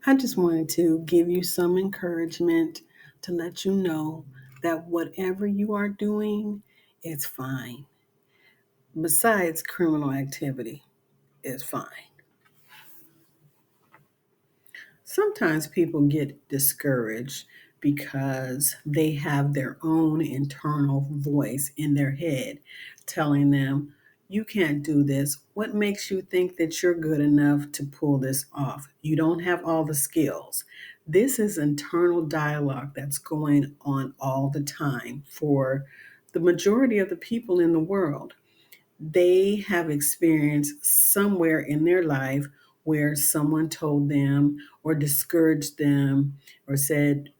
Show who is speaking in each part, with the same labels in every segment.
Speaker 1: I just wanted to give you some encouragement to let you know that whatever you are doing is fine. Besides criminal activity, is fine. Sometimes people get discouraged because they have their own internal voice in their head telling them, you can't do this. What makes you think that you're good enough to pull this off? You don't have all the skills. This is internal dialogue that's going on all the time for the majority of the people in the world. They have experienced somewhere in their life where someone told them or discouraged them or said,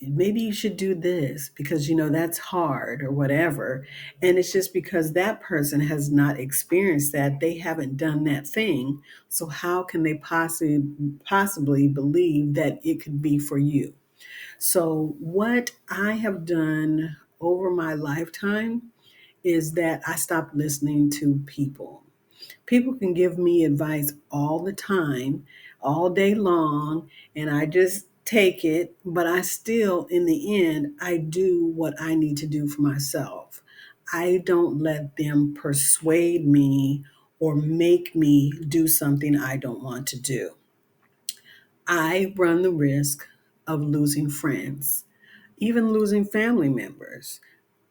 Speaker 1: maybe you should do this because that's hard or whatever. And it's just because that person has not experienced that, they haven't done that thing. So how can they possibly believe that it could be for you? So what I have done over my lifetime is that I stopped listening to people. People can give me advice all the time, all day long, and I just take it, but I still, in the end, I do what I need to do for myself. I don't let them persuade me or make me do something I don't want to do. I run the risk of losing friends, even losing family members.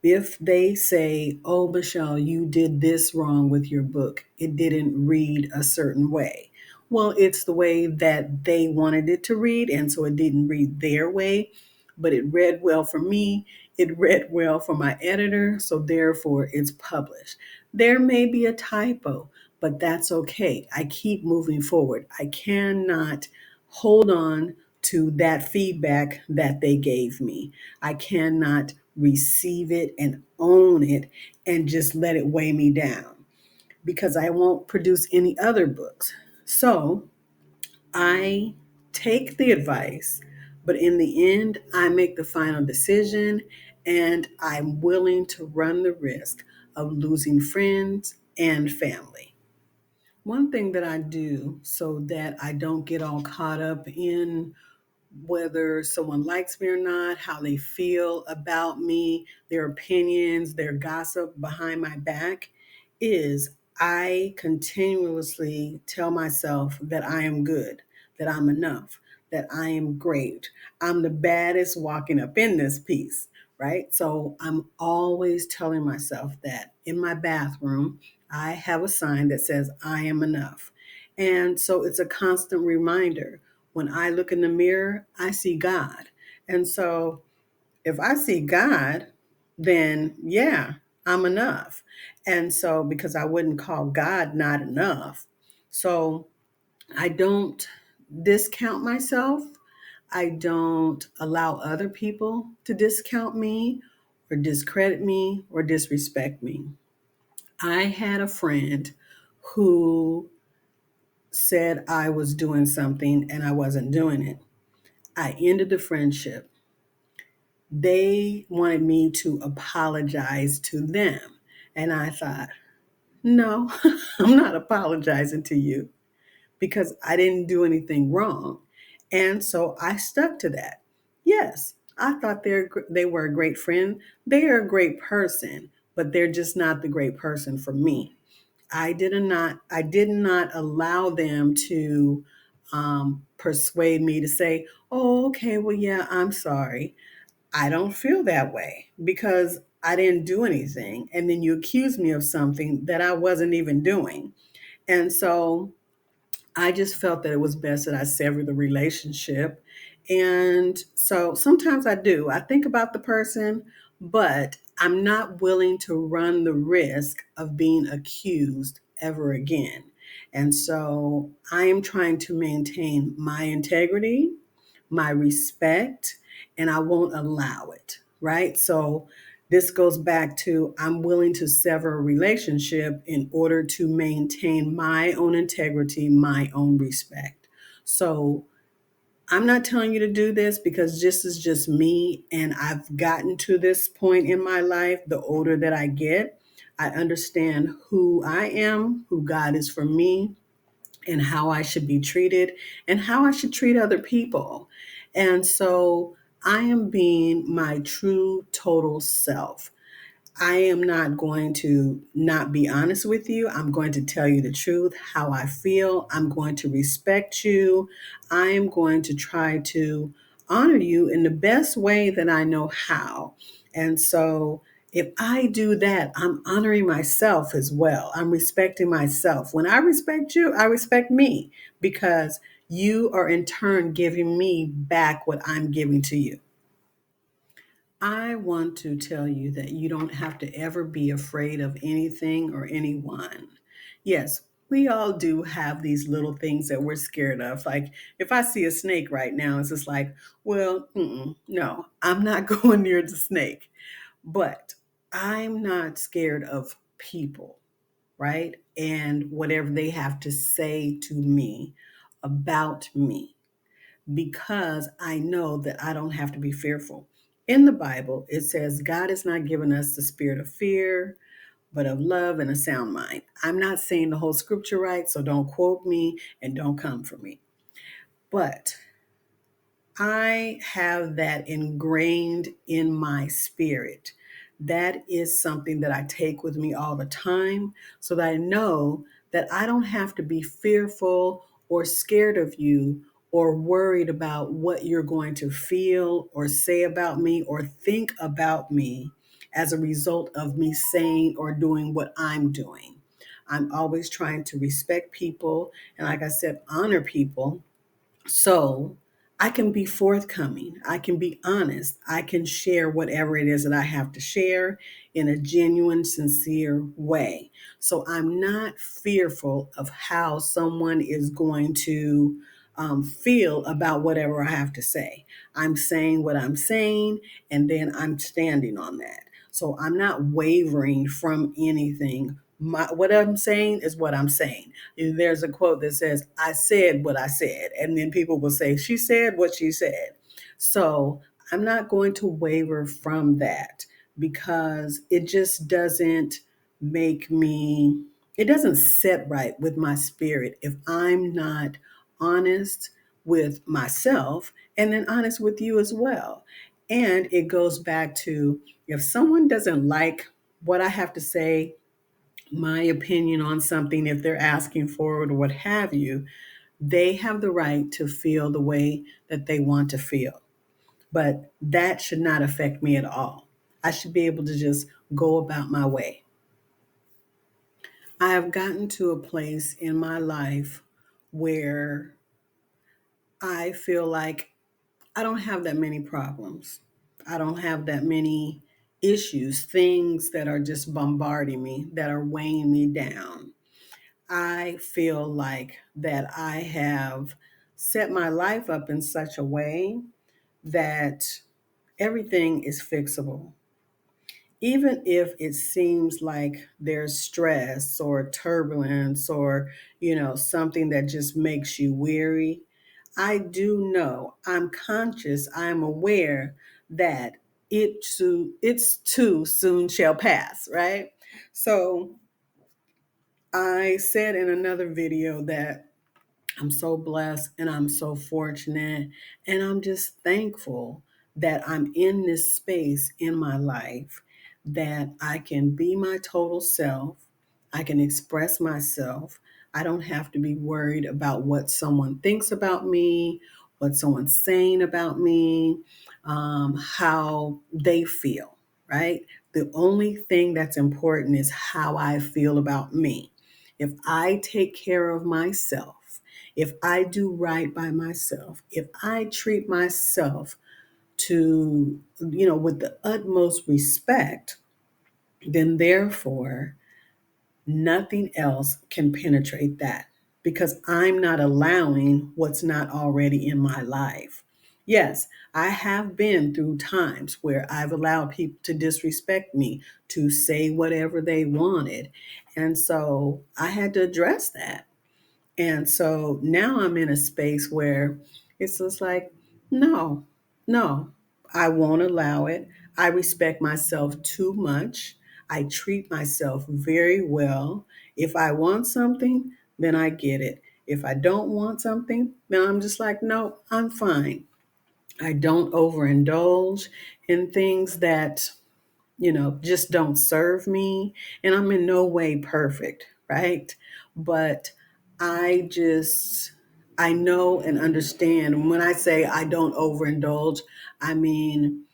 Speaker 1: If they say, oh, Michelle, you did this wrong with your book, it didn't read a certain way. Well, it's the way that they wanted it to read, and so it didn't read their way, but it read well for me. It read well for my editor, so therefore it's published. There may be a typo, but that's okay. I keep moving forward. I cannot hold on to that feedback that they gave me. I cannot receive it and own it and just let it weigh me down because I won't produce any other books. So I take the advice, but in the end, I make the final decision and I'm willing to run the risk of losing friends and family. One thing that I do so that I don't get all caught up in whether someone likes me or not, how they feel about me, their opinions, their gossip behind my back, is I continuously tell myself that I am good, that I'm enough, that I am great. I'm the baddest walking up in this piece, right? So I'm always telling myself that in my bathroom, I have a sign that says I am enough. And so it's a constant reminder. When I look in the mirror, I see God. And so if I see God, then yeah, I'm enough. And so because I wouldn't call God not enough. So I don't discount myself. I don't allow other people to discount me or discredit me or disrespect me. I had a friend who said I was doing something and I wasn't doing it. I ended the friendship. They wanted me to apologize to them. And I thought, no, I'm not apologizing to you because I didn't do anything wrong. And so I stuck to that. Yes, I thought they were a great friend. They are a great person, but they're just not the great person for me. I did not allow them to persuade me to say, oh, okay, well, yeah, I'm sorry. I don't feel that way because I didn't do anything. And then you accuse me of something that I wasn't even doing. And so I just felt that it was best that I sever the relationship. And so sometimes I do. I think about the person, but I'm not willing to run the risk of being accused ever again. And so I am trying to maintain my integrity, my respect, and I won't allow it, right? So this goes back to I'm willing to sever a relationship in order to maintain my own integrity, my own respect. So I'm not telling you to do this because this is just me. And I've gotten to this point in my life. The older that I get, I understand who I am, who God is for me, and how I should be treated and how I should treat other people. And so I am being my true total self. I am not going to not be honest with you. I'm going to tell you the truth, how I feel. I'm going to respect you. I am going to try to honor you in the best way that I know how. And so if I do that, I'm honoring myself as well. I'm respecting myself. When I respect you, I respect me because you are in turn giving me back what I'm giving to you. I want to tell you that you don't have to ever be afraid of anything or anyone. Yes, we all do have these little things that we're scared of. Like if I see a snake right now, it's just like, well, no, I'm not going near the snake. But I'm not scared of people, right? And whatever they have to say to me about me because I know that I don't have to be fearful. In the Bible, it says God has not given us the spirit of fear, but of love and a sound mind. I'm not saying the whole scripture right, so don't quote me and don't come for me. But I have that ingrained in my spirit. That is something that I take with me all the time so that I know that I don't have to be fearful or scared of you or worried about what you're going to feel or say about me or think about me as a result of me saying or doing what I'm doing. I'm always trying to respect people and, like I said, honor people so I can be forthcoming. I can be honest. I can share whatever it is that I have to share in a genuine, sincere way. So I'm not fearful of how someone is going to feel about whatever I have to say. I'm saying what I'm saying, and then I'm standing on that. So I'm not wavering from anything. What I'm saying is what I'm saying. There's a quote that says, I said what I said. And then people will say, she said what she said. So I'm not going to waver from that because it just doesn't make me, it doesn't sit right with my spirit if I'm not honest with myself and then honest with you as well. And it goes back to if someone doesn't like what I have to say, my opinion on something, if they're asking for it or what have you, they have the right to feel the way that they want to feel. But that should not affect me at all. I should be able to just go about my way. I have gotten to a place in my life where I feel like I don't have that many problems. I don't have that many issues, things that are just bombarding me, that are weighing me down. I feel like that I have set my life up in such a way that everything is fixable. Even if it seems like there's stress or turbulence or, something that just makes you weary, I do know, I'm conscious, I'm aware that it's too soon shall pass, right? So I said in another video that I'm so blessed and I'm so fortunate and I'm just thankful that I'm in this space in my life that I can be my total self. I can express myself. I don't have to be worried about what someone thinks about me, what someone's saying about me, how they feel, right? The only thing that's important is how I feel about me. If I take care of myself, if I do right by myself, if I treat myself with the utmost respect, then therefore nothing else can penetrate that because I'm not allowing what's not already in my life. Yes, I have been through times where I've allowed people to disrespect me, to say whatever they wanted. And so I had to address that. And so now I'm in a space where it's just like, no, no, I won't allow it. I respect myself too much. I treat myself very well. If I want something, then I get it. If I don't want something, then I'm just like, no, I'm fine. I don't overindulge in things that, just don't serve me. And I'm in no way perfect, right? But I just, I know and understand when I say I don't overindulge, I mean,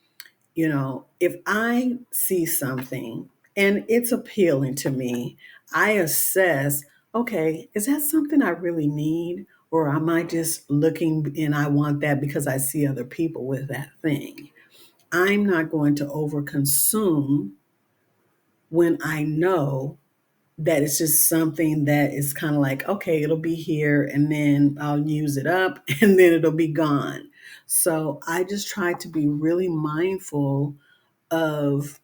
Speaker 1: if I see something and it's appealing to me, I assess, okay, is that something I really need? Or am I just looking and I want that because I see other people with that thing? I'm not going to overconsume when I know that it's just something that is kind of like, okay, it'll be here and then I'll use it up and then it'll be gone. So I just try to be really mindful of,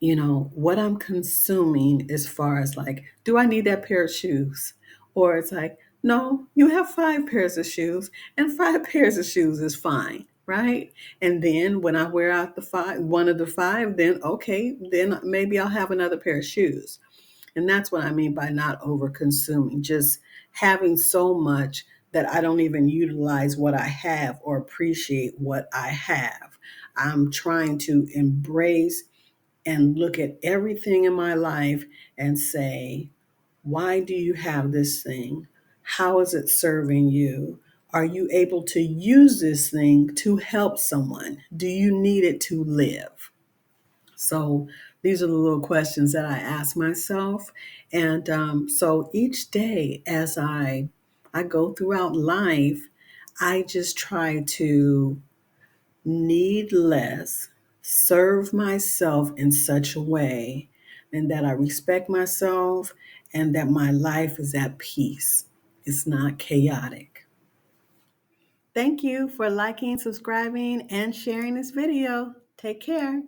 Speaker 1: what I'm consuming as far as like, do I need that pair of shoes? Or it's like, no, you have 5 pairs of shoes and 5 pairs of shoes is fine, right? And then when I wear out one of the 5, then okay, then maybe I'll have another pair of shoes. And that's what I mean by not over consuming, just having so much that I don't even utilize what I have or appreciate what I have. I'm trying to embrace and look at everything in my life and say, why do you have this thing? How is it serving you? Are you able to use this thing to help someone? Do you need it to live? So these are the little questions that I ask myself. And so each day as I go throughout life, I just try to need less, serve myself in such a way, and that I respect myself and that my life is at peace. It's not chaotic. Thank you for liking, subscribing, and sharing this video. Take care.